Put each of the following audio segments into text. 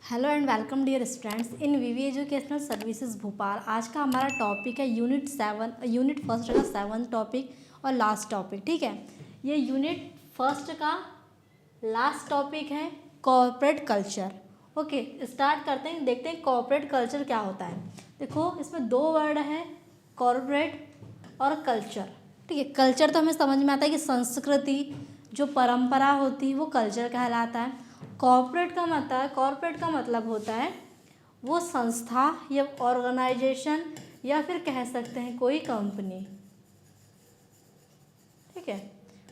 Hello and welcome dear students in VV educational services Bhopal. आज का हमारा टॉपिक है यूनिट फर्स्ट का 7th टॉपिक और लास्ट टॉपिक। ठीक है, ये यूनिट फर्स्ट का लास्ट टॉपिक है कॉर्पोरेट कल्चर। ओके, स्टार्ट करते हैं, देखते हैं कॉर्पोरेट कल्चर क्या होता है। देखो, इसमें दो वर्ड है, कॉर्पोरेट और कल्चर। ठीक है, कल्चर तो हमें समझ में आता है कि संस्कृति, जो परंपरा होती है वो कल्चर कहलाता है। कॉर्पोरेट का मतलब होता है वो संस्था या ऑर्गेनाइजेशन या फिर कह सकते हैं कोई कंपनी। ठीक है,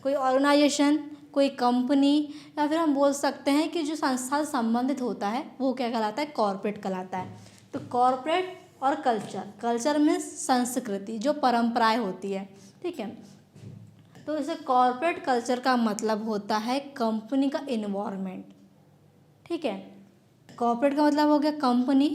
कोई ऑर्गेनाइजेशन, कोई कंपनी, या फिर हम बोल सकते हैं कि जो संस्था से संबंधित होता है वो क्या कहलाता है, कॉर्पोरेट कहलाता है। तो कॉर्पोरेट और कल्चर मीन्स संस्कृति, जो परंपराएं होती है। ठीक है, तो इसे कॉर्पोरेट कल्चर का मतलब होता है कंपनी का इन्वायरमेंट। ठीक है, कॉर्पोरेट का मतलब हो गया कंपनी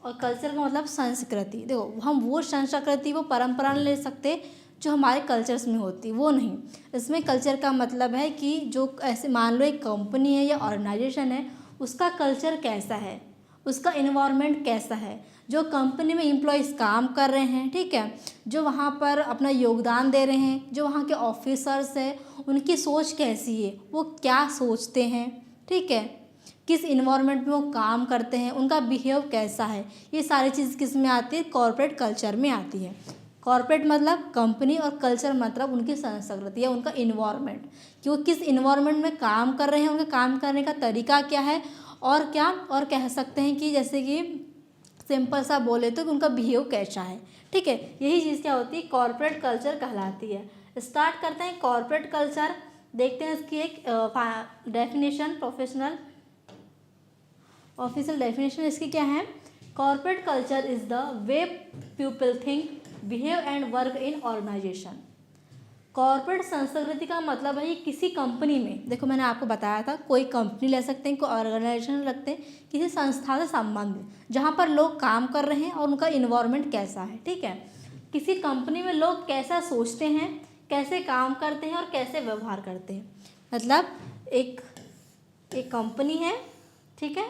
और कल्चर का मतलब संस्कृति। देखो, हम वो संस्कृति, वो परंपरा नहीं ले सकते जो हमारे कल्चर्स में होती, वो नहीं। इसमें कल्चर का मतलब है कि जो ऐसे मान लो एक कंपनी है या ऑर्गेनाइजेशन है, उसका कल्चर कैसा है, उसका इन्वायरमेंट कैसा है, जो कंपनी में एम्प्लॉयज़ काम कर रहे हैं। ठीक है, जो वहाँ पर अपना योगदान दे रहे हैं, जो वहाँ के ऑफिसर्स हैं, उनकी सोच कैसी है, वो क्या सोचते हैं। ठीक है, किस इन्वायरमेंट में वो काम करते हैं, उनका बिहेव कैसा है, ये सारी चीज़ किस में आती है, कॉर्पोरेट कल्चर में आती है। कॉर्पोरेट मतलब कंपनी और कल्चर मतलब उनकी संस्कृति या उनका इन्वायरमेंट, कि वो किस इन्वायरमेंट में काम कर रहे हैं, उनके काम करने का तरीका क्या है, और क्या और कह सकते हैं कि जैसे कि सिंपल सा बोले तो कि उनका बिहेव कैसा है। ठीक है, यही चीज़ क्या होती है, कॉर्पोरेट कल्चर कहलाती है। स्टार्ट करते हैं कॉर्पोरेट कल्चर, देखते हैं इसकी एक डेफिनेशन, ऑफिशियल डेफिनेशन इसकी क्या है। Corporate culture is the way people think, behave and work in organisation. Corporate संस्कृति का मतलब है किसी कंपनी में, देखो मैंने आपको बताया था, कोई कंपनी ले सकते हैं, कोई ऑर्गेनाइजेशन रखते हैं, किसी संस्था से संबंधित जहाँ पर लोग काम कर रहे हैं और उनका इन्वायरमेंट कैसा है। ठीक है, किसी कंपनी में लोग कैसा सोचते हैं, कैसे काम करते हैं और कैसे व्यवहार करते हैं। मतलब एक कंपनी है, ठीक है,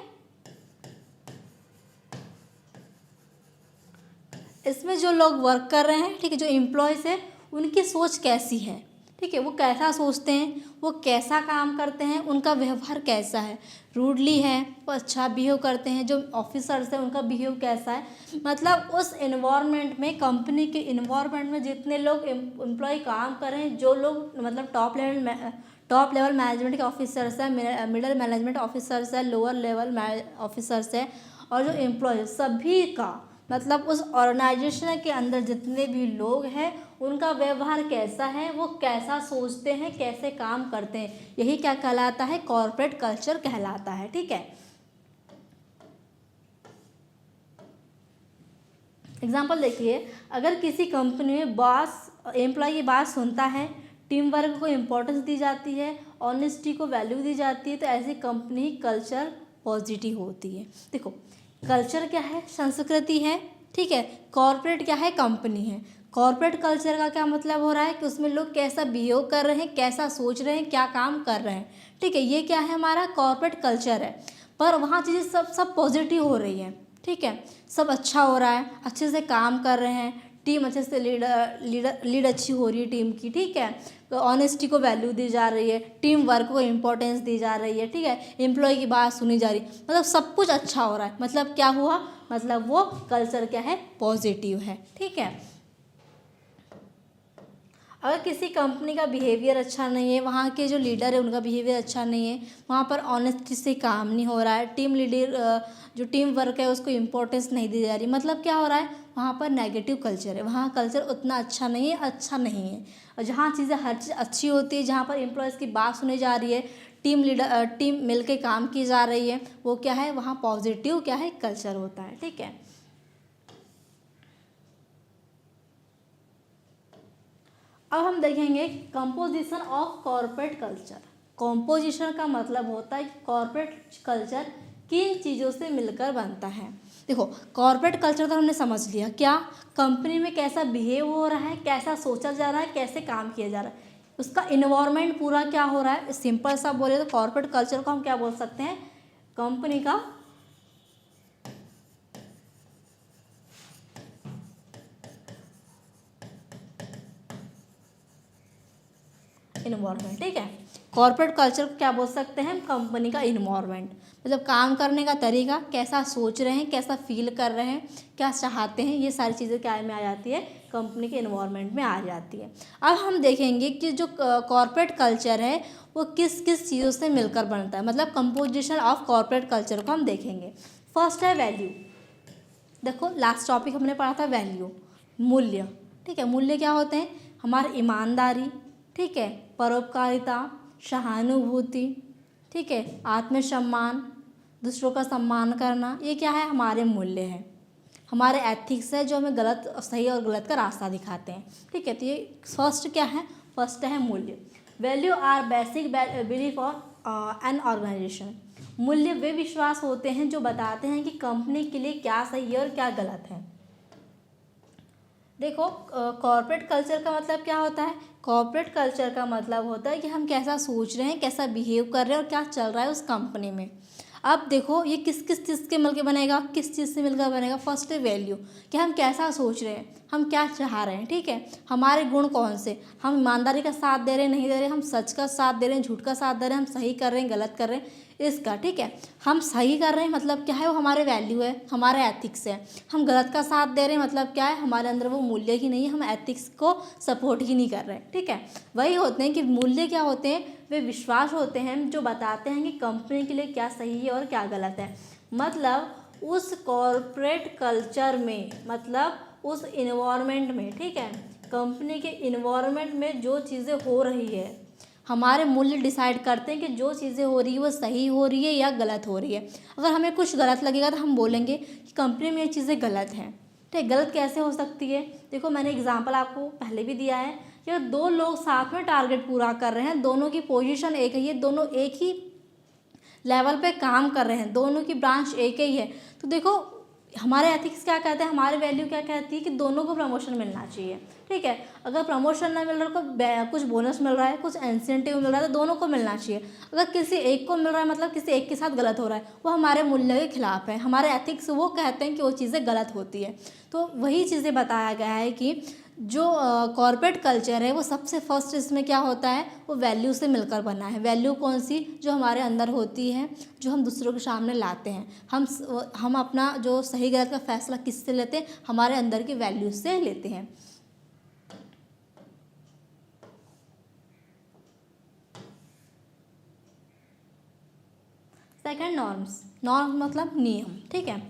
इसमें जो लोग वर्क कर रहे हैं, ठीक है, जो एम्प्लॉयज़ है, उनकी सोच कैसी है। ठीक है, वो कैसा सोचते हैं, वो कैसा काम करते हैं, उनका व्यवहार कैसा है, रूडली है, वो अच्छा बिहेव करते हैं, जो ऑफिसर्स हैं उनका बिहेव कैसा है। मतलब उस इन्वायरमेंट में, कंपनी के इन्वायरमेंट में जितने लोग एम्प्लॉय काम कर रहे हैं, जो लोग मतलब टॉप लेवल मैनेजमेंट के ऑफिसर्स हैं, मिडिल मैनेजमेंट ऑफिसर्स हैं, लोअर लेवल ऑफिसर्स हैं, और जो एम्प्लॉय सभी का मतलब उस ऑर्गेनाइजेशन के अंदर जितने भी लोग हैं उनका व्यवहार कैसा है, वो कैसा सोचते हैं, कैसे काम करते हैं, यही क्या कहलाता है, कॉर्पोरेट कल्चर कहलाता है। ठीक है, एग्जाम्पल देखिए, अगर किसी कंपनी में बॉस एम्प्लॉय की बात सुनता है, टीम वर्क को इम्पोर्टेंस दी जाती है, ऑनेस्टी को वैल्यू दी जाती है, तो ऐसी कंपनी कल्चर पॉजिटिव होती है। देखो, कल्चर क्या है, संस्कृति है। ठीक है, कॉर्पोरेट क्या है, कंपनी है। कॉर्पोरेट कल्चर का क्या मतलब हो रहा है कि उसमें लोग कैसा बिहेव कर रहे हैं, कैसा सोच रहे हैं, क्या काम कर रहे हैं। ठीक है, ये क्या है, हमारा कॉर्पोरेट कल्चर है। पर वहाँ चीज़ें सब पॉजिटिव हो रही हैं। ठीक है, सब अच्छा हो रहा है, अच्छे से काम कर रहे हैं, टीम अच्छे से लीड अच्छी हो रही है टीम की। ठीक है, तो ऑनेस्टी को वैल्यू दी जा रही है, टीम वर्क को इम्पोर्टेंस दी जा रही है। ठीक है, एम्प्लॉय की बात सुनी जा रही, मतलब सब कुछ अच्छा हो रहा है। मतलब क्या हुआ, मतलब वो कल्चर क्या है, पॉजिटिव है। ठीक है, अगर किसी कंपनी का बिहेवियर अच्छा नहीं है, वहाँ के जो लीडर है उनका बिहेवियर अच्छा नहीं है, वहाँ पर ऑनेस्टी से काम नहीं हो रहा है, टीम लीडर जो टीम वर्क है उसको इम्पोर्टेंस नहीं दी जा रही, मतलब क्या हो रहा है, वहाँ पर नेगेटिव कल्चर है, वहाँ कल्चर उतना अच्छा नहीं है। और जहाँ चीज़ें हर चीज़ अच्छी होती है, जहाँ पर एम्प्लॉयज़ की बात सुनी जा रही है, टीम मिल के काम की जा रही है, वो क्या है, वहाँ पॉजिटिव क्या है, कल्चर होता है। ठीक है, अब हम देखेंगे composition of corporate culture. Composition का मतलब होता है कि कॉर्पोरेट कल्चर किन चीज़ों से मिलकर बनता है। देखो, कॉर्पोरेट कल्चर तो हमने समझ लिया, क्या कंपनी में कैसा बिहेव हो रहा है, कैसा सोचा जा रहा है, कैसे काम किया जा रहा है, उसका इन्वायरमेंट पूरा क्या हो रहा है। सिंपल सा बोले तो कॉर्पोरेट कल्चर को हम क्या बोल सकते हैं, कंपनी का इन्वायरमेंट, ठीक है। कॉर्पोरेट कल्चर को क्या बोल सकते हैं हम, कंपनी का इन्वायरमेंट, मतलब काम करने का तरीका, कैसा सोच रहे हैं, कैसा फील कर रहे हैं, क्या चाहते हैं, ये सारी चीज़ें क्या में आ जाती है, कंपनी के इन्वायरमेंट में आ जाती है। अब हम देखेंगे कि जो कॉर्पोरेट कल्चर है वो किस किस चीज़ों से मिलकर बनता है, मतलब कंपोजिशन ऑफ कॉर्पोरेट कल्चर को हम देखेंगे। फर्स्ट है वैल्यू। देखो लास्ट टॉपिक हमने पढ़ा था वैल्यू, मूल्य, ठीक है। मूल्य क्या होते हैं, हमारी ईमानदारी, ठीक है, परोपकारिता, सहानुभूति, ठीक है, आत्मसम्मान, दूसरों का सम्मान करना, ये क्या है, हमारे मूल्य हैं, हमारे एथिक्स है जो हमें गलत, सही और गलत का रास्ता दिखाते हैं, ठीक है। तो ये फर्स्ट क्या है, फर्स्ट है मूल्य। Value are basic belief of an organisation. मूल्य वे विश्वास होते हैं जो बताते हैं कि कंपनी के लिए क्या सही है और क्या गलत है। देखो कॉर्पोरेट कल्चर का मतलब क्या होता है, कॉर्पोरेट कल्चर का मतलब होता है कि हम कैसा सोच रहे हैं, कैसा बिहेव कर रहे हैं और क्या चल रहा है उस कंपनी में। अब देखो ये किस किस चीज़ के मिलकर बनेगा, किस चीज़ से मिलकर बनेगा, फर्स्ट है वैल्यू, कि हम कैसा सोच रहे हैं, हम क्या चाह रहे हैं, ठीक है, हमारे गुण कौन से, हम ईमानदारी का साथ दे रहे हैं नहीं दे रहे, हम सच का साथ दे रहे हैं झूठ का साथ दे रहे हैं, हम सही कर रहे हैं गलत कर रहे हैं, इसका, ठीक है। हम सही कर रहे हैं मतलब क्या है, वो हमारे वैल्यू है, हमारे एथिक्स है। हम गलत का साथ दे रहे हैं मतलब क्या है, हमारे अंदर वो मूल्य ही नहीं है, हम एथिक्स को सपोर्ट ही नहीं कर रहे हैं, ठीक है। वही होते हैं कि मूल्य क्या होते हैं, वे विश्वास होते हैं जो बताते हैं कि कंपनी के लिए क्या सही है और क्या गलत है। मतलब उस कॉर्पोरेट कल्चर में, मतलब उस इन्वायरमेंट में, ठीक है, कंपनी के इन्वायरमेंट में जो चीज़ें हो रही है, हमारे मूल्य डिसाइड करते हैं कि जो चीज़ें हो रही है वो सही हो रही है या गलत हो रही है। अगर हमें कुछ गलत लगेगा तो हम बोलेंगे कि कंपनी में ये चीज़ें गलत हैं, ठीक है। गलत कैसे हो सकती है, देखो मैंने एग्जांपल आपको पहले भी दिया है कि दो लोग साथ में टारगेट पूरा कर रहे हैं, दोनों की पोजीशन एक ही है, दोनों एक ही लेवल पे काम कर रहे हैं, दोनों की ब्रांच एक ही है, तो देखो हमारे एथिक्स क्या कहते हैं, हमारी वैल्यू क्या कहती है कि दोनों को प्रमोशन मिलना चाहिए, ठीक है। अगर प्रमोशन ना मिल रहा है तो कुछ बोनस मिल रहा है, कुछ इंसेंटिव मिल रहा है, तो दोनों को मिलना चाहिए। अगर किसी एक को मिल रहा है मतलब किसी एक के साथ गलत हो रहा है, वो हमारे मूल्य के खिलाफ है, हमारे एथिक्स वो कहते हैं कि वो चीज़ें गलत होती है। तो वही चीज़ें बताया गया है कि जो कॉर्पोरेट कल्चर है वो सबसे फर्स्ट इसमें क्या होता है, वो वैल्यू से मिलकर बना है। वैल्यू कौन सी, जो हमारे अंदर होती है, जो हम दूसरों के सामने लाते हैं। हम अपना जो सही गलत का फैसला किससे लेते हैं, हमारे अंदर की वैल्यू से लेते हैं। सेकंड नॉर्म्स, नॉर्म मतलब नियम, ठीक है।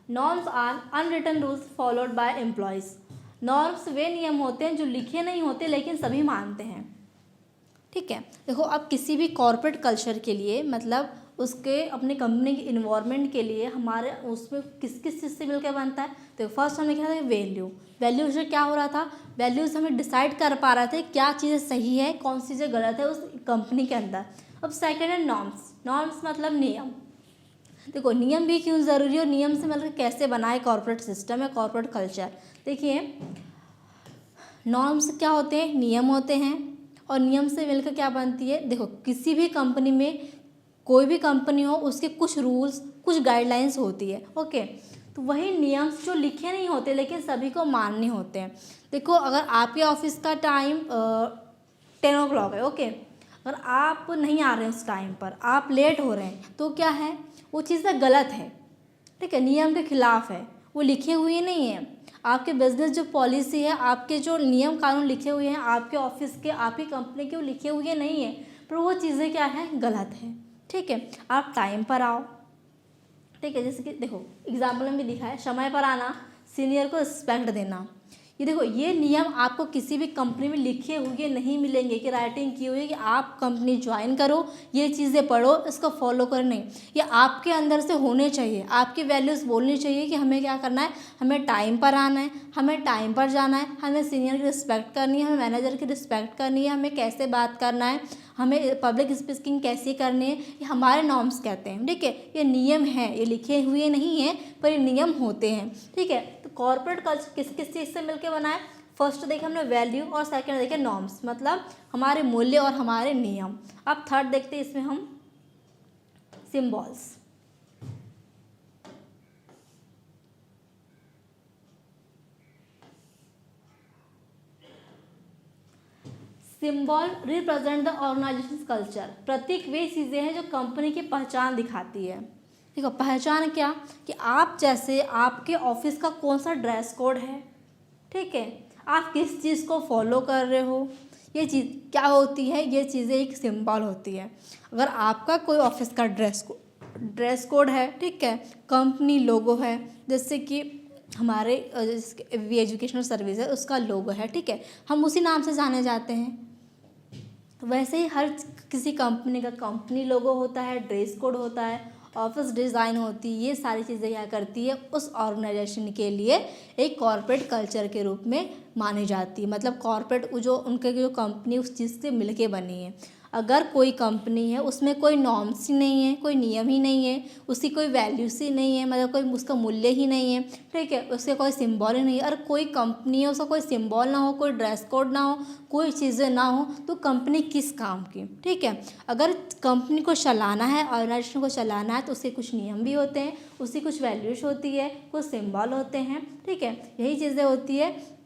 Norms are unwritten rules followed by employees. Norms वे नियम होते हैं जो लिखे नहीं होते लेकिन सभी मानते हैं, ठीक है। देखो अब किसी भी कॉर्पोरेट कल्चर के लिए, मतलब उसके अपने कंपनी के इन्वायरमेंट के लिए हमारे उसमें किस किस चीज़ से मिलकर बनता है, तो फर्स्ट हमने क्या था, वैल्यू से क्या हो रहा था, वैल्यूज हमें डिसाइड कर पा रहे थे क्या चीज़ें सही है कौन सी चीज़ें गलत है उस कंपनी के अंदर। अब सेकेंड है नॉर्म्स मतलब नियम। देखो नियम भी क्यों ज़रूरी है और नियम से मतलब कैसे बनाए कॉर्पोरेट सिस्टम है, कॉर्पोरेट कल्चर। देखिए नॉर्म्स क्या होते हैं, नियम होते हैं, और नियम से मिलकर क्या बनती है, देखो किसी भी कंपनी में, कोई भी कंपनी हो, उसके कुछ रूल्स कुछ गाइडलाइंस होती है, ओके। तो वही नियम्स जो लिखे नहीं होते लेकिन सभी को मानने होते हैं। देखो अगर आपके ऑफिस का टाइम 10 o'clock है, ओके, अगर आप नहीं आ रहे हैं उस टाइम पर, आप लेट हो रहे हैं, तो क्या है, वो चीज़ें गलत है, ठीक है, नियम के खिलाफ है, वो लिखे हुए नहीं है। आपके बिजनेस जो पॉलिसी है, आपके जो नियम कानून लिखे हुए हैं आपके ऑफिस के, आपकी कंपनी के, वो लिखे हुए नहीं है, पर वो चीज़ें क्या है, गलत है, ठीक है। आप टाइम पर आओ, ठीक है, जैसे कि देखो एग्जाम्पल में भी दिखा है, समय पर आना, सीनियर को रिस्पेक्ट देना। ये देखो ये नियम आपको किसी भी कंपनी में लिखे हुए नहीं मिलेंगे कि राइटिंग की हुई है कि आप कंपनी ज्वाइन करो, ये चीज़ें पढ़ो, इसको फॉलो करो, नहीं। ये आपके अंदर से होने चाहिए, आपकी वैल्यूज़ बोलनी चाहिए कि हमें क्या करना है, हमें टाइम पर आना है, हमें टाइम पर जाना है, हमें सीनियर की रिस्पेक्ट करनी है, हमें मैनेजर की रिस्पेक्ट करनी है, हमें कैसे बात करना है, हमें पब्लिक स्पीकिंग कैसी करनी है, ये हमारे नॉर्म्स कहते हैं, ठीक है। ये नियम हैं, ये लिखे हुए नहीं हैं पर ये नियम होते हैं, ठीक है। तो कॉर्पोरेट कल्चर किस किस चीज़ से मिलकर बना है, फर्स्ट देखे हमने वैल्यू और सेकंड देखे नॉर्म्स, मतलब हमारे मूल्य और हमारे नियम। अब थर्ड देखते हैं इसमें हम symbols. Symbol represent the organization culture. प्रतीक वे चीज़ें हैं जो कंपनी की पहचान दिखाती है। देखो पहचान क्या, कि आप जैसे आपके ऑफिस का कौन सा ड्रेस कोड है, ठीक है, आप किस चीज़ को फॉलो कर रहे हो, ये चीज़ क्या होती है, ये चीज़ें एक सिंबल होती है। अगर आपका कोई ऑफिस का ड्रेस कोड है, ठीक है, कंपनी लोगो है, जैसे कि हमारे वी एजुकेशनल सर्विस है उसका लोगो है, ठीक है, हम उसी नाम से जाने जाते हैं। वैसे ही हर किसी कंपनी का कंपनी लोगो होता है, ड्रेस कोड होता है, ऑफिस डिज़ाइन होती है, ये सारी चीज़ें क्या करती है, उस ऑर्गेनाइजेशन के लिए एक कॉर्पोरेट कल्चर के रूप में मानी जाती है। मतलब कॉर्पोरेट जो उनके जो कंपनी उस चीज़ से मिलके बनी है। अगर कोई कंपनी है उसमें कोई नॉर्म्स ही नहीं है, कोई नियम ही नहीं है, उसकी कोई वैल्यूज ही नहीं है, मतलब कोई उसका मूल्य ही नहीं है, ठीक है, उसके कोई सिंबल ही नहीं है, और कोई कंपनी है उसका कोई सिंबल ना हो, कोई ड्रेस कोड ना हो, कोई चीज़ें ना हो, तो कंपनी किस काम की, ठीक है। अगर कंपनी को चलाना है, ऑर्गेनाइजेशन को चलाना है, तो उसके कुछ नियम भी होते हैं, उसकी कुछ वैल्यूज होती है, कुछ सिंबल होते हैं, ठीक है, यही चीज़ें होती है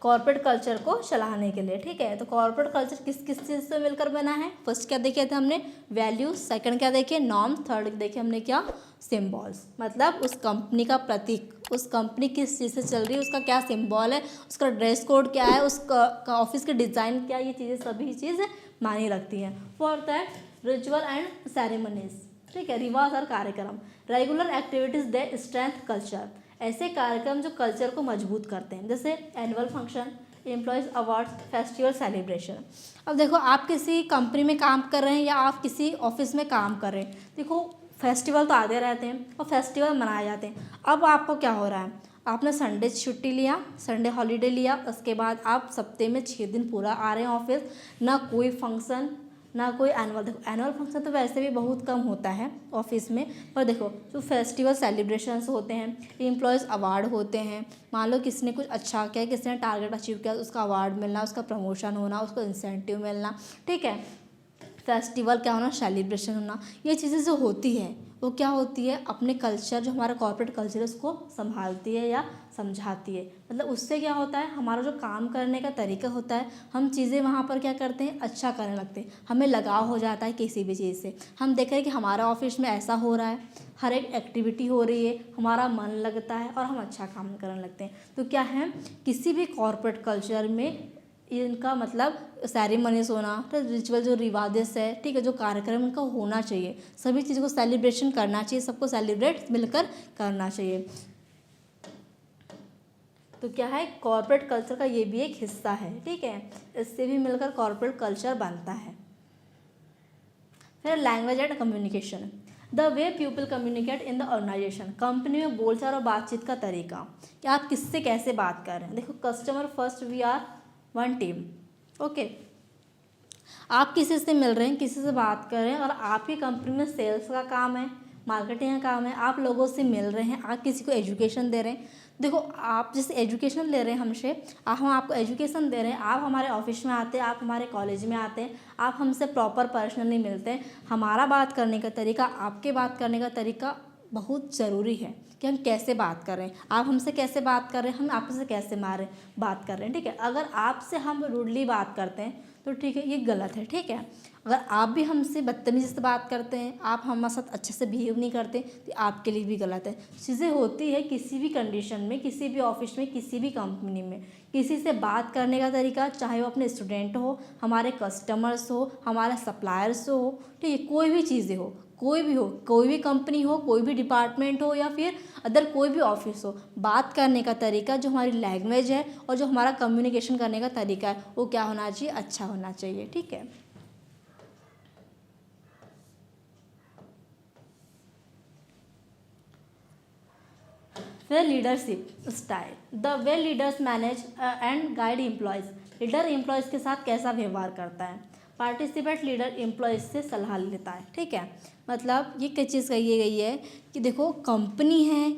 कॉर्पोरेट कल्चर को चलाने के लिए, ठीक है। तो कॉर्पोरेट कल्चर किस किस चीज़ से मिलकर बना है, फर्स्ट क्या देखे थे हमने, वैल्यूज, सेकंड क्या देखे, नॉर्म, थर्ड देखे हमने क्या, सिंबल्स। मतलब उस कंपनी का प्रतीक, उस कंपनी किस चीज़ से चल रही है, उसका क्या सिंबल है, उसका ड्रेस कोड क्या है, उसका ऑफिस के डिज़ाइन क्या, ये चीज़ें सभी चीज़ मानी रखती हैं। फोर्थ है रिचुअल एंड सेरेमनीज, ठीक है, रिवाज और कार्यक्रम, रेगुलर एक्टिविटीज दे स्ट्रेंथ कल्चर। ऐसे कार्यक्रम जो कल्चर को मजबूत करते हैं, जैसे annual function, employees awards, festival celebration. अब देखो आप किसी कंपनी में काम कर रहे हैं या आप किसी ऑफिस में काम कर रहे हैं, देखो फेस्टिवल तो आते रहते हैं और फेस्टिवल मनाए जाते हैं। अब आपको क्या हो रहा है, आपने संडे छुट्टी लिया, संडे हॉलीडे लिया, उसके बाद आप सप्ते में 6 दिन पूरा आ रहे हैं ऑफिस, ना कोई फंक्शन ना कोई एनुअल। देखो एनुअल फंक्शन तो वैसे भी बहुत कम होता है ऑफिस में, पर देखो जो फेस्टिवल सेलिब्रेशंस होते हैं, एम्प्लॉयज़ अवार्ड होते हैं, मान लो किसी ने कुछ अच्छा किया, किसी ने टारगेट अचीव किया, उसका अवार्ड मिलना, उसका प्रमोशन होना, उसको इंसेंटिव मिलना, ठीक है, फेस्टिवल क्या होना, सेलिब्रेशन होना, ये चीज़ें जो होती है वो क्या होती है, अपने कल्चर जो हमारा कॉर्पोरेट कल्चर है उसको संभालती है या समझाती है। मतलब उससे क्या होता है, हमारा जो काम करने का तरीका होता है, हम चीज़ें वहाँ पर क्या करते हैं, अच्छा करने लगते हैं, हमें लगाव हो जाता है किसी भी चीज़ से। हम देख रहे हैं कि हमारा ऑफिस में ऐसा हो रहा है, हर एक एक्टिविटी हो रही है, हमारा मन लगता है और हम अच्छा काम करने लगते हैं। तो क्या है, किसी भी कॉर्पोरेट कल्चर में इनका मतलब सेरेमनीज होना, तो रिचुअल जो रिवाजेस है, ठीक है, जो कार्यक्रम इनका होना चाहिए, सभी चीज़ों को सेलिब्रेशन करना चाहिए, सबको सेलिब्रेट मिलकर करना चाहिए। तो क्या है, कॉर्पोरेट कल्चर का ये भी एक हिस्सा है, ठीक है, इससे भी मिलकर कॉर्पोरेट कल्चर बनता है। फिर language and communication, the way people communicate in the organisation. Company में बोलचाल और बातचीत का तरीका, कि आप किससे कैसे बात कर रहे हैं। देखो customer first, we are one team, okay, आप किसी से मिल रहे हैं, किसी से बात कर रहे हैं, और आपकी कंपनी में सेल्स का काम है, मार्केटिंग का काम है, आप लोगों से मिल रहे हैं, आप किसी को एजुकेशन दे रहे हैं। देखो आप जैसे एजुकेशन ले रहे हैं हमसे, हम आपको एजुकेशन दे रहे हैं, आप हमारे ऑफिस में आते हैं, आप हमारे कॉलेज में आते हैं, आप हमसे प्रॉपर पर्सनली मिलते हैं, हमारा बात करने का तरीका, आपके बात करने का तरीका बहुत ज़रूरी है कि हम कैसे बात कर रहे हैं, आप हमसे कैसे बात कर रहे हैं, हम आपसे कैसे बात कर रहे हैं, ठीक है। अगर आपसे हम रूडली बात करते हैं तो ठीक है, ये गलत है, ठीक है। अगर आप भी हमसे बदतमीज़ी से बात करते हैं, आप हमारे साथ अच्छे से बिहेव नहीं करते, तो आपके लिए भी गलत है। चीज़ें होती है किसी भी कंडीशन में, किसी भी ऑफिस में, किसी भी कंपनी में, किसी से बात करने का तरीका, चाहे वो अपने स्टूडेंट हो, हमारे कस्टमर्स हो, हमारे सप्लायर्स हो, ठीक है, कोई भी चीज़ें हो, कोई भी हो, कोई भी कंपनी हो, कोई भी डिपार्टमेंट हो, या फिर अदर कोई भी ऑफिस हो, बात करने का तरीका, जो हमारी लैंग्वेज है और जो हमारा कम्युनिकेशन करने का तरीका है, वो क्या होना चाहिए, अच्छा होना चाहिए, ठीक है। फिर leadership style, the way leaders manage and guide employees. Leader employees के साथ कैसा व्यवहार करता है। पार्टिसिपेट लीडर एम्प्लॉयज़ से सलाह लेता है, ठीक है। मतलब ये क्या चीज़ कही गई है कि देखो कंपनी है,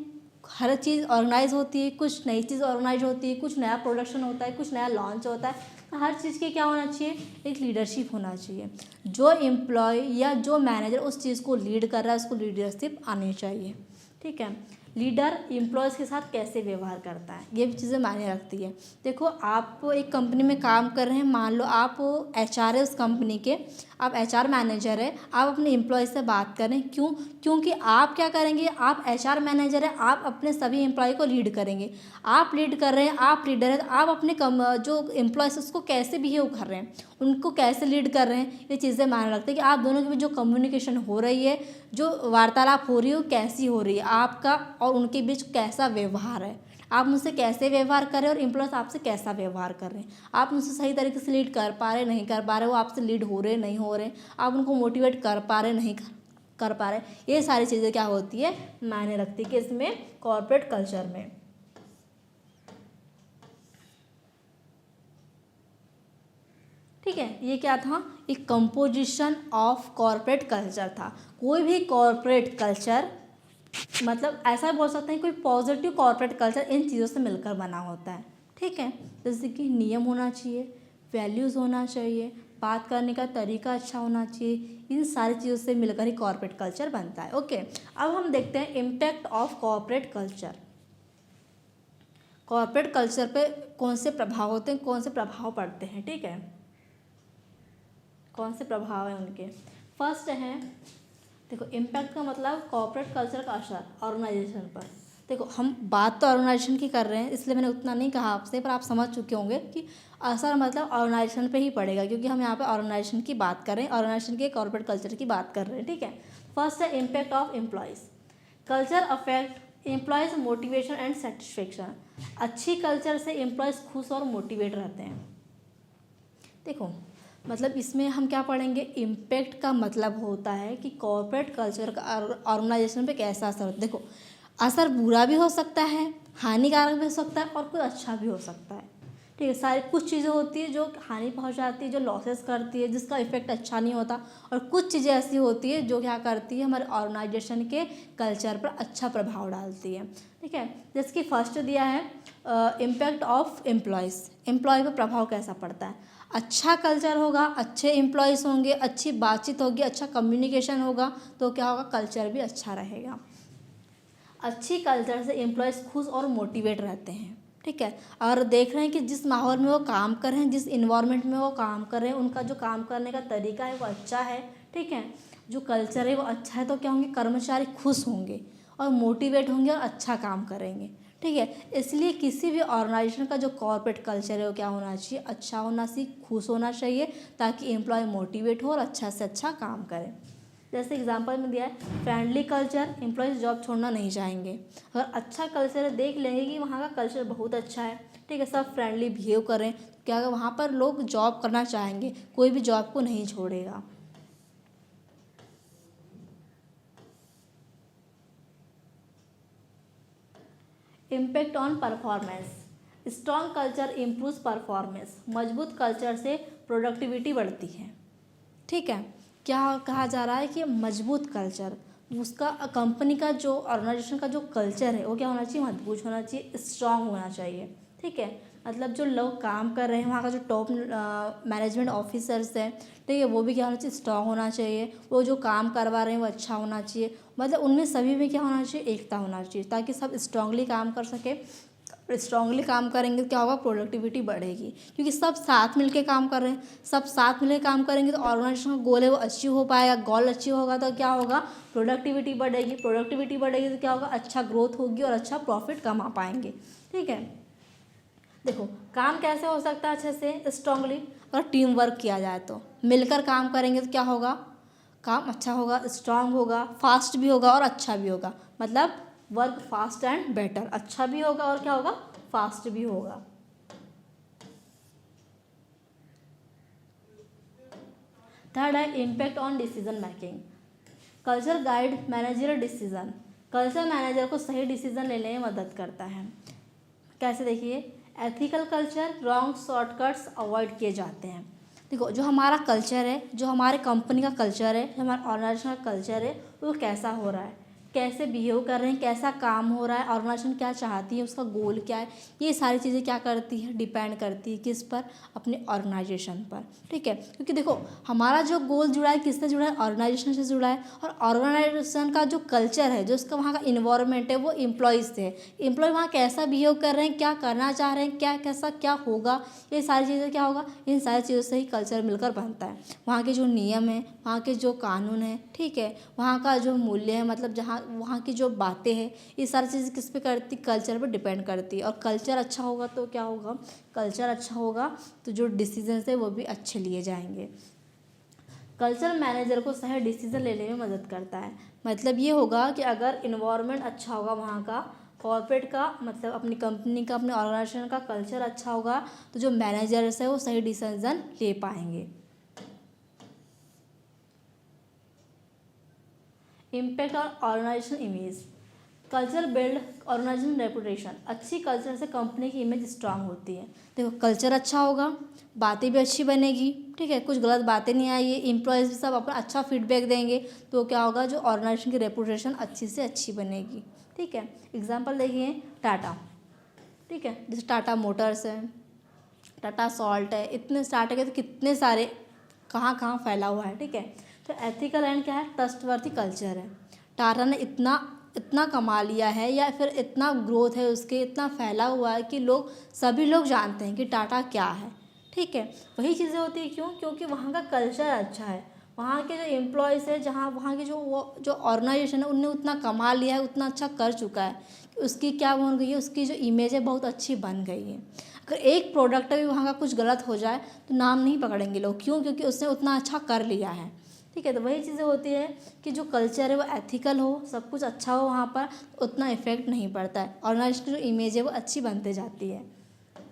हर चीज़ ऑर्गेनाइज होती है, कुछ नई चीज़ ऑर्गेनाइज होती है, कुछ नया प्रोडक्शन होता है, कुछ नया लॉन्च होता है, तो हर चीज़ के क्या होना चाहिए, एक लीडरशिप होना चाहिए। जो एम्प्लॉय या जो मैनेजर उस चीज़ को लीड कर रहा है, उसको लीडरशिप आनी चाहिए, ठीक है। लीडर एम्प्लॉयज़ के साथ कैसे व्यवहार करता है, ये भी चीज़ें मायने रखती है। देखो आप एक कंपनी में काम कर रहे हैं, मान लो आप एचआर है उस कंपनी के, आप एचआर मैनेजर है, आप अपने एम्प्लॉय से बात करें, क्योंकि आप क्या करेंगे, आप एचआर मैनेजर है, आप अपने सभी एम्प्लॉय को लीड करेंगे। आप लीड कर रहे हैं, आप लीडर हैं, तो आप अपने जो एम्प्लॉयज़ उसको कैसे बिहेव कर रहे हैं, उनको कैसे लीड कर रहे हैं, ये चीज़ें मायने रखती है कि आप दोनों के बीच जो कम्युनिकेशन हो रही है, जो वार्तालाप हो रही है, वो कैसी हो रही है, आपका और उनके बीच कैसा व्यवहार है, आप उनसे कैसे व्यवहार कर रहे हैं और एम्प्लॉयज़ आपसे कैसा व्यवहार कर रहे हैं, आप उनसे सही तरीके से लीड कर पा रहे नहीं कर पा रहे, वो आपसे लीड हो रहे नहीं हो रहे, आप उनको मोटिवेट कर पा रहे नहीं कर पा रहे, ये सारी चीज़ें क्या होती है, मायने रखती है कि इसमें कॉर्पोरेट कल्चर में। ठीक है, ये क्या था, एक कंपोजिशन ऑफ कॉर्पोरेट कल्चर था। कोई भी कॉर्पोरेट कल्चर मतलब ऐसा बोल सकते हैं कोई पॉजिटिव कॉर्पोरेट कल्चर इन चीज़ों से मिलकर बना होता है। ठीक है, जैसे कि नियम होना चाहिए, वैल्यूज़ होना चाहिए, बात करने का तरीका अच्छा होना चाहिए, इन सारी चीज़ों से मिलकर ही कॉर्पोरेट कल्चर बनता है। ओके, अब हम देखते हैं impact of corporate culture. Corporate culture पे कौन से प्रभाव होते हैं, कौन से प्रभाव पड़ते हैं। ठीक है, कौन से प्रभाव हैं उनके। फर्स्ट है, देखो इम्पैक्ट का मतलब कॉर्पोरेट कल्चर का असर ऑर्गेनाइजेशन पर। देखो हम बात तो ऑर्गेनाइजेशन की कर रहे हैं, इसलिए मैंने उतना नहीं कहा आपसे, पर आप समझ चुके होंगे कि असर मतलब ऑर्गेनाइजेशन पे ही पड़ेगा, क्योंकि हम यहाँ पे ऑर्गेनाइजेशन की बात कर रहे हैं, ऑर्गेनाइजेशन के कॉर्पोरेट कल्चर की बात कर रहे हैं। ठीक है, फर्स्ट है impact of employees. Culture affect employees motivation and satisfaction. अच्छी कल्चर से एम्प्लॉयज़ खुश और मोटिवेट रहते हैं। देखो मतलब इसमें हम क्या पढ़ेंगे, इम्पैक्ट का मतलब होता है कि कॉर्पोरेट कल्चर का ऑर्गेनाइजेशन पे कैसा असर होता है। देखो असर बुरा भी हो सकता है, हानिकारक भी हो सकता है और कोई अच्छा भी हो सकता है। ठीक है, सारी कुछ चीज़ें होती है जो हानि पहुंचाती है, जो लॉसेस करती है, जिसका इफेक्ट अच्छा नहीं होता, और कुछ चीज़ें ऐसी होती है जो क्या करती है, हमारे ऑर्गेनाइजेशन के कल्चर पर अच्छा प्रभाव डालती है। ठीक है, जैसे कि फर्स्ट दिया है इम्पैक्ट ऑफ एम्प्लॉयज़। एम्प्लॉय पर प्रभाव कैसा पड़ता है, अच्छा कल्चर होगा, अच्छे एम्प्लॉयज़ होंगे, अच्छी बातचीत होगी, अच्छा कम्युनिकेशन होगा, तो क्या होगा, कल्चर भी अच्छा रहेगा। अच्छी कल्चर से एम्प्लॉयज़ खुश और मोटिवेट रहते हैं। ठीक है, और देख रहे हैं कि जिस माहौल में वो काम कर रहे हैं, जिस इन्वायरमेंट में वो काम कर रहे हैं, उनका जो काम करने का तरीका है वो अच्छा है। ठीक है, जो कल्चर है वो अच्छा है, तो क्या होंगे, कर्मचारी खुश होंगे और मोटिवेट होंगे और अच्छा काम करेंगे। ठीक है, इसलिए किसी भी ऑर्गेनाइजेशन का जो कॉर्पोरेट कल्चर है वो क्या होना चाहिए, अच्छा होना चाहिए, खुश होना चाहिए, ताकि एम्प्लॉय मोटिवेट हो और अच्छा से अच्छा काम करे। जैसे एग्जांपल में दिया है फ्रेंडली कल्चर, एम्प्लॉयज़ जॉब छोड़ना नहीं चाहेंगे। अगर अच्छा कल्चर है, देख लेंगे कि वहाँ का कल्चर बहुत अच्छा है, ठीक है, सब फ्रेंडली बिहेव करें, क्या वहाँ पर लोग जॉब करना चाहेंगे, कोई भी जॉब को नहीं छोड़ेगा। Impact on performance. Strong culture improves performance. मजबूत कल्चर से प्रोडक्टिविटी बढ़ती है। ठीक है, क्या कहा जा रहा है कि मजबूत कल्चर, उसका कंपनी का जो ऑर्गेनाइजेशन का जो कल्चर है वो क्या होना चाहिए, मजबूत होना चाहिए, स्ट्रांग होना चाहिए। ठीक है, मतलब जो लोग काम कर रहे हैं, वहाँ का जो टॉप मैनेजमेंट ऑफिसर्स हैं, ठीक है, वो भी क्या होना चाहिए, स्ट्रांग होना चाहिए, वो जो काम करवा रहे हैं वो अच्छा होना चाहिए, मतलब उनमें सभी में क्या होना चाहिए, एकता होना चाहिए, ताकि सब स्ट्रांगली काम कर सके। स्ट्रांगली काम करेंगे तो क्या होगा, प्रोडक्टिविटी बढ़ेगी, क्योंकि सब साथ मिलके काम कर रहे हैं, सब साथ मिलके काम करेंगे तो ऑर्गेनाइजेशन का गोल है वो अचीव हो पाएगा। गोल अचीव होगा तो क्या होगा, प्रोडक्टिविटी बढ़ेगी, प्रोडक्टिविटी बढ़ेगी तो क्या होगा, अच्छा ग्रोथ होगी और अच्छा प्रॉफिट कमा पाएंगे। ठीक है, देखो काम कैसे हो सकता है अच्छे से, स्ट्रांगली, अगर टीम वर्क किया जाए तो मिलकर काम करेंगे तो क्या होगा, काम अच्छा होगा, स्ट्रांग होगा, फास्ट भी होगा और अच्छा भी होगा, मतलब वर्क फास्ट एंड बेटर, अच्छा भी होगा और क्या होगा, फास्ट भी होगा। थर्ड है impact on decision making. Culture guide manager decision. Culture manager को सही डिसीजन लेने में मदद करता है। कैसे, देखिए ethical culture, wrong shortcuts avoid किए जाते हैं। देखो जो हमारा कल्चर है, जो हमारे कंपनी का कल्चर है, जो हमारे ऑर्गेनाइजेशन का कल्चर है, वो कैसा हो रहा है, कैसे बिहेव कर रहे हैं, कैसा काम हो रहा है, ऑर्गेनाइजेशन क्या चाहती है, उसका गोल क्या है, ये सारी चीज़ें क्या करती है, डिपेंड करती है किस पर, अपने ऑर्गेनाइजेशन पर। ठीक है, क्योंकि देखो हमारा जो गोल जुड़ा है किससे जुड़ा है, ऑर्गेनाइजेशन से जुड़ा है। और ऑर्गेनाइजेशन का जो कल्चर है, जो उसका वहाँ का इन्वायरमेंट है, वो एम्प्लॉयज़ से है। एम्प्लॉय वहाँ कैसा बिहेव कर रहे हैं, क्या करना चाह रहे हैं, क्या कैसा क्या होगा, ये सारी चीज़ें क्या होगा, इन सारी चीज़ों से ही कल्चर मिलकर बनता है। वहाँ के जो नियम है, वहाँ के जो कानून है, ठीक है, वहाँ का जो मूल्य है, मतलब जहाँ वहाँ की जो बातें हैं, ये सारी चीज़ें किस पे करती, कल्चर पर डिपेंड करती है। और कल्चर अच्छा होगा तो क्या होगा, कल्चर अच्छा होगा तो जो डिसीजंस है वो भी अच्छे लिए जाएंगे। कल्चर मैनेजर को सही डिसीजन लेने में मदद करता है। मतलब ये होगा कि अगर इन्वायरमेंट अच्छा होगा वहाँ का, कॉर्पोरेट का, मतलब अपनी कंपनी का, अपने ऑर्गेनाइजेशन का कल्चर अच्छा होगा तो जो मैनेजर्स है वो सही डिसीजन ले पाएंगे। इम्पैक्ट और organisation image. Culture build organisation reputation. अच्छी कल्चर से कंपनी की इमेज स्ट्रांग होती है। देखो कल्चर अच्छा होगा, बातें भी अच्छी बनेगी, ठीक है, कुछ गलत बातें नहीं आएगी, एम्प्लॉयज़ भी सब अपना अच्छा फीडबैक देंगे, तो क्या होगा, जो ऑर्गेनाइजेशन की रेपुटेशन अच्छी से अच्छी बनेगी। ठीक है, एग्जाम्पल देखिए टाटा, ठीक है, जैसे टाटा मोटर्स है, टाटा सॉल्ट है, इतने स्टार्ट है तो कितने सारे कहाँ कहाँ फैला हुआ है। ठीक है, तो एथिकल एंड क्या है, ट्रस्टवर्थी कल्चर है। टाटा ने इतना इतना कमा लिया है, या फिर इतना ग्रोथ है उसके, इतना फैला हुआ है कि सभी लोग जानते हैं कि टाटा क्या है। ठीक है, वही चीज़ें होती है, क्यों, क्योंकि वहाँ का कल्चर अच्छा है, वहाँ के जो एम्प्लॉयज़ है, जहाँ वहाँ की जो ऑर्गेनाइजेशन है, उनने उतना कमा लिया है, उतना अच्छा कर चुका है, उसकी क्या बन गई है, उसकी जो इमेज है बहुत अच्छी बन गई है। अगर एक प्रोडक्ट भी वहाँ का कुछ गलत हो जाए तो नाम नहीं पकड़ेंगे लोग, क्यों, क्योंकि उसने उतना अच्छा कर लिया है। ठीक है, तो वही चीज़ें होती है कि जो कल्चर है वो एथिकल हो, सब कुछ अच्छा हो वहाँ पर, उतना इफेक्ट नहीं पड़ता है, ऑर्गेनाइजेशन की जो इमेज है वो अच्छी बनते जाती है।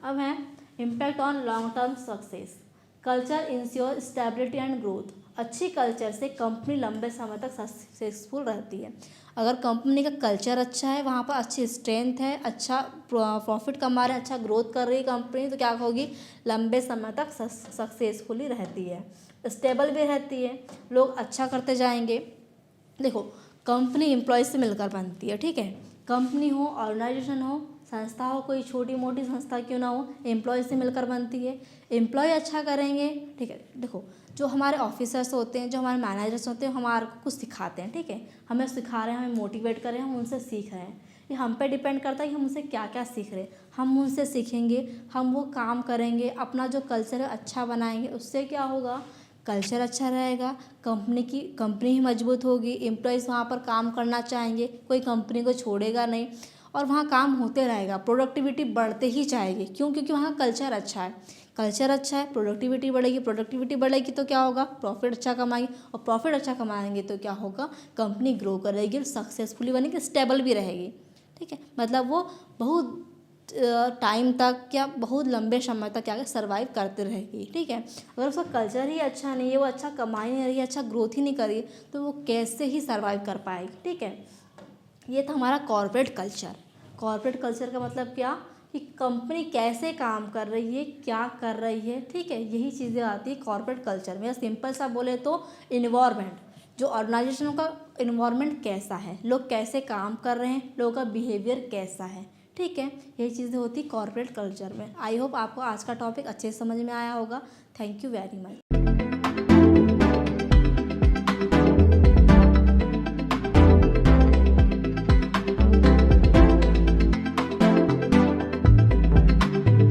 अब है impact on long term success. Culture ensure stability and growth. अच्छी कल्चर से कंपनी लंबे समय तक सक्सेसफुल रहती है। अगर कंपनी का कल्चर अच्छा है, वहाँ पर अच्छी स्ट्रेंथ है, अच्छा प्रॉफिट कमा रहे हैं, अच्छा ग्रोथ कर रही है कंपनी, तो क्या होगी, लंबे समय तक सक्सेसफुली रहती है, स्टेबल भी रहती है, लोग अच्छा करते जाएंगे। देखो कंपनी एम्प्लॉय से मिलकर बनती है। ठीक है, कंपनी हो, ऑर्गेनाइजेशन हो, संस्था हो, कोई छोटी मोटी संस्था क्यों ना हो, एम्प्लॉय से मिलकर बनती है। एम्प्लॉय अच्छा करेंगे, ठीक है, देखो जो हमारे ऑफिसर्स होते हैं, जो हमारे मैनेजर्स होते हैं, हमारे को कुछ सिखाते हैं। ठीक है, हमें सिखा रहे हैं, हमें मोटिवेट कर रहे हैं, हम उनसे सीख रहे हैं, ये हम पे डिपेंड करता है कि हम उनसे क्या क्या सीख रहे हैं। हम उनसे सीखेंगे, हम वो काम करेंगे, अपना जो कल्चर है अच्छा बनाएंगे, उससे क्या होगा, कल्चर अच्छा रहेगा, कंपनी ही मजबूत होगी, एम्प्लॉयज़ वहाँ पर काम करना चाहेंगे, कोई कंपनी को छोड़ेगा नहीं, और वहाँ काम होते रहेगा, प्रोडक्टिविटी बढ़ते ही जाएगी। क्यों, क्योंकि वहाँ कल्चर अच्छा है, कल्चर अच्छा है, प्रोडक्टिविटी बढ़ेगी, प्रोडक्टिविटी बढ़ेगी तो क्या होगा, प्रॉफिट अच्छा कमाएंगे, और प्रॉफिट अच्छा कमाएंगे तो क्या होगा, कंपनी ग्रो करेगी, सक्सेसफुली बनेगी, स्टेबल भी रहेगी। ठीक है, मतलब वो बहुत टाइम तक, क्या बहुत लंबे समय तक क्या सर्वाइव करते रहेगी। ठीक है, अगर उसका कल्चर ही अच्छा नहीं है, वो अच्छा कमा ही नहीं रही है, अच्छा ग्रोथ ही नहीं कर रही है, तो वो कैसे ही सर्वाइव कर पाएगी। ठीक है, ये था हमारा कॉर्पोरेट कल्चर। कॉर्पोरेट कल्चर का मतलब क्या, कि कंपनी कैसे काम कर रही है, क्या कर रही है। ठीक है, यही चीज़ें आती है कॉर्पोरेट कल्चर में। सिंपल सा बोले तो इन्वायरमेंट, जो ऑर्गेनाइजेशन का इन्वायरमेंट कैसा है, लोग कैसे काम कर रहे हैं, लोगों का बिहेवियर कैसा है। ठीक है, यही चीज़ें होती कॉर्पोरेट कल्चर में। आई होप आपको आज का टॉपिक अच्छे से समझ में आया होगा। Thank you very much.